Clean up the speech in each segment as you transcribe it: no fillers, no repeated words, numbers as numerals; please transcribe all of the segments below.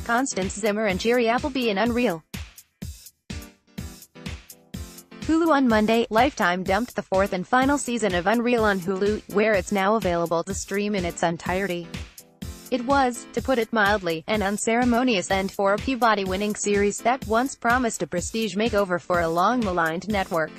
Constance, Zimmer and Shiri Appleby in Unreal. Hulu on Monday, Lifetime dumped the fourth and final season of Unreal on Hulu, where it's now available to stream in its entirety. It was, to put it mildly, an unceremonious end for a Peabody-winning series that once promised a prestige makeover for a long-maligned network.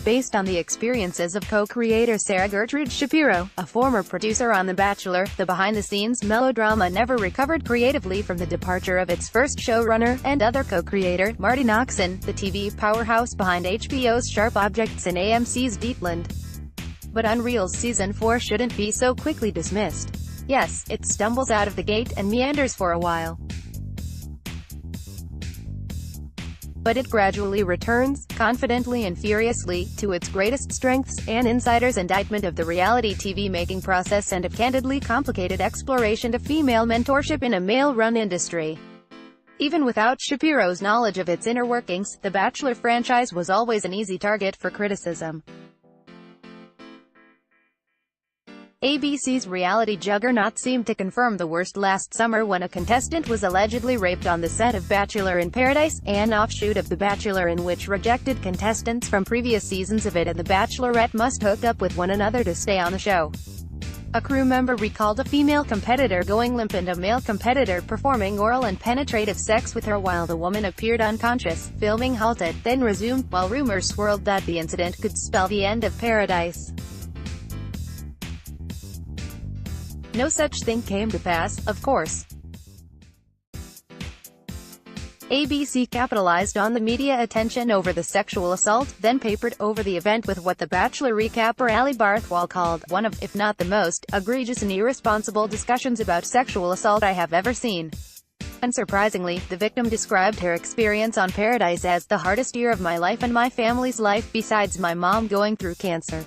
Based on the experiences of co-creator Sarah Gertrude Shapiro, a former producer on The Bachelor, the behind-the-scenes melodrama never recovered creatively from the departure of its first showrunner, and other co-creator, Marty Noxon, the TV powerhouse behind HBO's Sharp Objects and AMC's Deepland. But Unreal's Season 4 shouldn't be so quickly dismissed. Yes, it stumbles out of the gate and meanders for a while. But it gradually returns, confidently and furiously, to its greatest strengths, an insider's indictment of the reality TV making process and a candidly complicated exploration of female mentorship in a male-run industry. Even without Shapiro's knowledge of its inner workings, the Bachelor franchise was always an easy target for criticism. ABC's reality juggernaut seemed to confirm the worst last summer when a contestant was allegedly raped on the set of Bachelor in Paradise, an offshoot of The Bachelor in which rejected contestants from previous seasons of it and The Bachelorette must hook up with one another to stay on the show. A crew member recalled a female competitor going limp and a male competitor performing oral and penetrative sex with her while the woman appeared unconscious. Filming halted, then resumed, while rumors swirled that the incident could spell the end of Paradise. No such thing came to pass, of course. ABC capitalized on the media attention over the sexual assault, then papered over the event with what The Bachelor recapper Ali Barthwal called one of, if not the most, egregious and irresponsible discussions about sexual assault I have ever seen. Unsurprisingly, the victim described her experience on Paradise as the hardest year of my life and my family's life besides my mom going through cancer.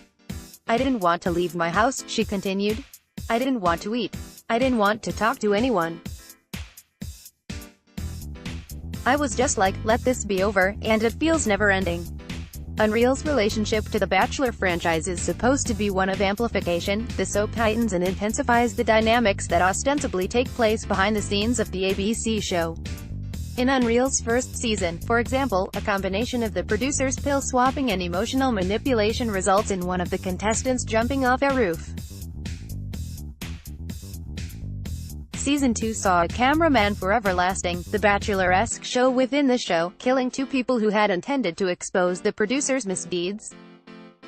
I didn't want to leave my house, she continued. I didn't want to eat. I didn't want to talk to anyone. I was just like, let this be over, and it feels never-ending. Unreal's relationship to the Bachelor franchise is supposed to be one of amplification. The soap heightens and intensifies the dynamics that ostensibly take place behind the scenes of the ABC show. In Unreal's first season, for example, a combination of the producers' pill-swapping and emotional manipulation results in one of the contestants jumping off a roof. Season 2 saw a cameraman for Everlasting, the Bachelor-esque show within the show, killing two people who had intended to expose the producers' misdeeds.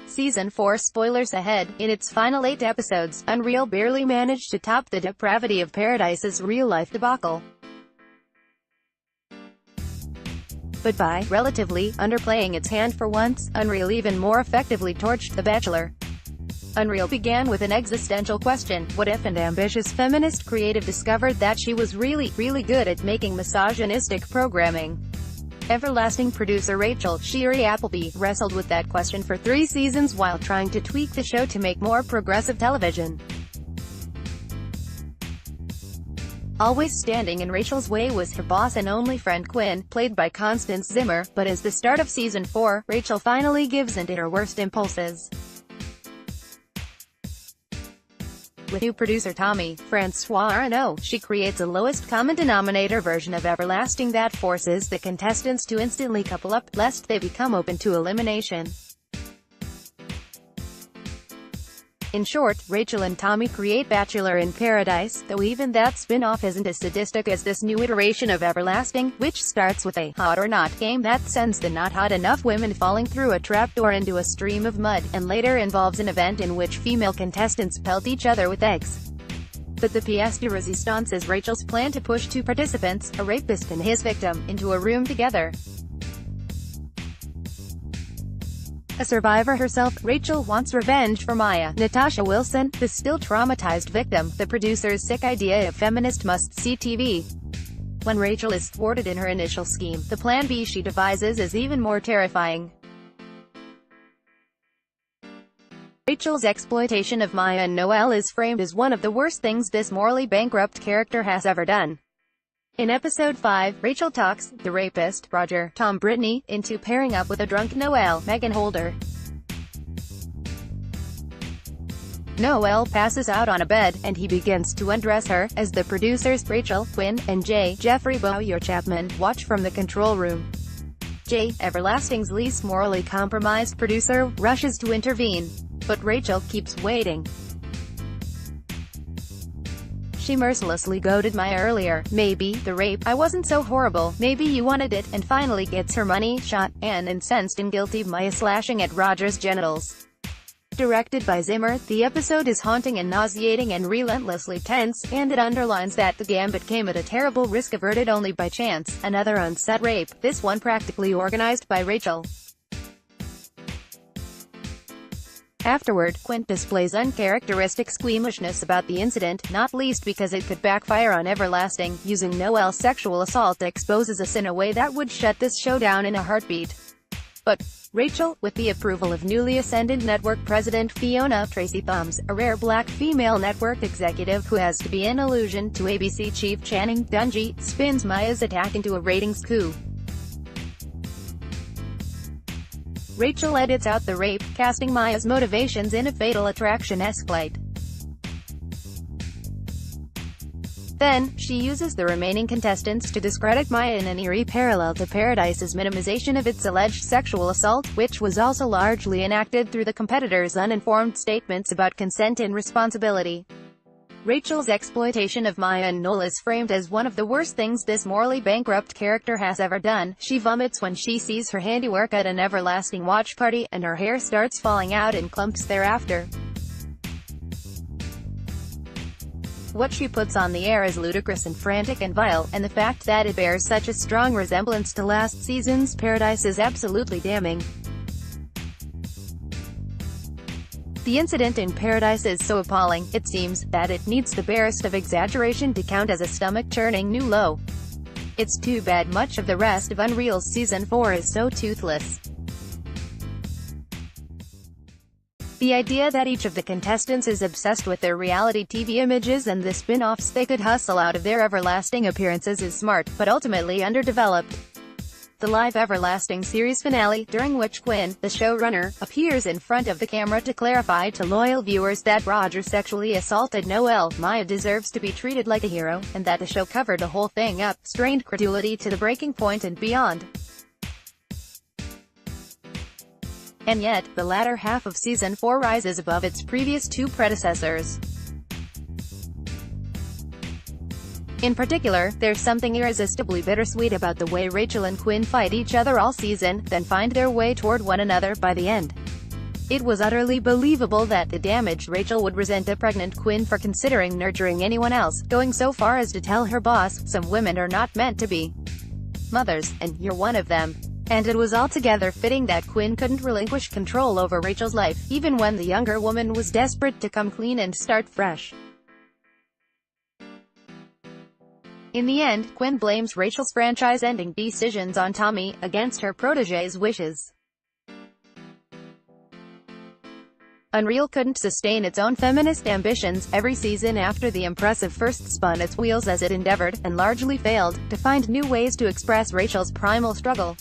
Season 4 spoilers ahead. In its final 8 episodes, Unreal barely managed to top the depravity of Paradise's real-life debacle. But by, relatively, underplaying its hand for once, Unreal even more effectively torched The Bachelor. Unreal began with an existential question, what if an ambitious feminist creative discovered that she was really good at making misogynistic programming? Everlasting producer Rachel "Shiri" Appleby wrestled with that question for 3 seasons while trying to tweak the show to make more progressive television. Always standing in Rachel's way was her boss and only friend Quinn, played by Constance Zimmer, but as the start of Season 4, Rachel finally gives in to her worst impulses. With new producer Tommy Francois Arnaud, she creates a lowest common denominator version of Everlasting that forces the contestants to instantly couple up, lest they become open to elimination. In short, Rachel and Tommy create Bachelor in Paradise, though even that spin-off isn't as sadistic as this new iteration of Everlasting, which starts with a hot or not game that sends the not hot enough women falling through a trapdoor into a stream of mud, and later involves an event in which female contestants pelt each other with eggs. But the pièce de résistance is Rachel's plan to push 2 participants, a rapist and his victim, into a room together. A survivor herself, Rachel wants revenge for Maya, Natasha Wilson, the still traumatized victim. The producer's sick idea of feminist must-see TV. When Rachel is thwarted in her initial scheme, the plan B she devises is even more terrifying. Rachel's exploitation of Maya and Noel is framed as one of the worst things this morally bankrupt character has ever done. In episode 5, Rachel talks the rapist, Roger Tom Brittany, into pairing up with a drunk Noel Megan Holder. Noelle passes out on a bed, and he begins to undress her, as the producers Rachel, Quinn, and Jeffrey Boyer-Chapman watch from the control room. Jay, Everlasting's least morally compromised producer, rushes to intervene. But Rachel keeps waiting. She mercilessly goaded Maya earlier. Maybe the rape, I wasn't so horrible, maybe you wanted it, and finally gets her money shot, and incensed and guilty Maya slashing at Roger's genitals. Directed by Zimmer, the episode is haunting and nauseating and relentlessly tense, and it underlines that the gambit came at a terrible risk averted only by chance. Another unset rape, this one practically organized by Rachel. Afterward, Quinn displays uncharacteristic squeamishness about the incident, not least because it could backfire on Everlasting. Using Noelle's sexual assault exposes us in a way that would shut this show down in a heartbeat. But Rachel, with the approval of newly ascended network president Fiona Tracy Thumbs, a rare black female network executive who has to be an allusion to ABC chief Channing Dungey, spins Maya's attack into a ratings coup. Rachel edits out the rape, casting Maya's motivations in a Fatal Attraction-esque light. Then, she uses the remaining contestants to discredit Maya in an eerie parallel to Paradise's minimization of its alleged sexual assault, which was also largely enacted through the competitors' uninformed statements about consent and responsibility. Rachel's exploitation of Maya and Noel is framed as one of the worst things this morally bankrupt character has ever done. She vomits when she sees her handiwork at an Everlasting watch party, and her hair starts falling out in clumps thereafter. What she puts on the air is ludicrous and frantic and vile, and the fact that it bears such a strong resemblance to last season's Paradise is absolutely damning. The incident in Paradise is so appalling, it seems, that it needs the barest of exaggeration to count as a stomach-churning new low. It's too bad much of the rest of UnReal's Season 4 is so toothless. The idea that each of the contestants is obsessed with their reality TV images and the spin-offs they could hustle out of their Everlasting appearances is smart, but ultimately underdeveloped. The live Everlasting series finale, during which Quinn, the showrunner, appears in front of the camera to clarify to loyal viewers that Roger sexually assaulted Noelle, Maya deserves to be treated like a hero, and that the show covered the whole thing up, strained credulity to the breaking point and beyond. And yet, the latter half of Season 4 rises above its previous two predecessors. In particular, there's something irresistibly bittersweet about the way Rachel and Quinn fight each other all season, then find their way toward one another by the end. It was utterly believable that the damaged Rachel would resent a pregnant Quinn for considering nurturing anyone else, going so far as to tell her boss, "Some women are not meant to be mothers, and you're one of them." And it was altogether fitting that Quinn couldn't relinquish control over Rachel's life, even when the younger woman was desperate to come clean and start fresh. In the end, Quinn blames Rachel's franchise-ending decisions on Tommy, against her protégé's wishes. UnReal couldn't sustain its own feminist ambitions. Every season after the impressive first spun its wheels as it endeavored, and largely failed, to find new ways to express Rachel's primal struggle.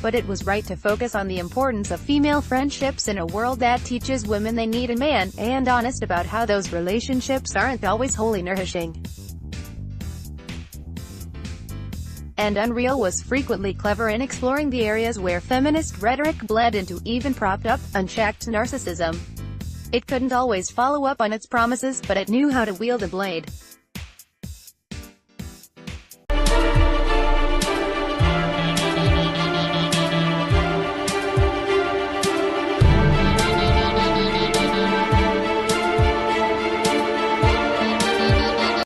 But it was right to focus on the importance of female friendships in a world that teaches women they need a man, and honest about how those relationships aren't always wholly nourishing. And UnReal was frequently clever in exploring the areas where feminist rhetoric bled into even propped-up, unchecked narcissism. It couldn't always follow up on its promises, but it knew how to wield a blade.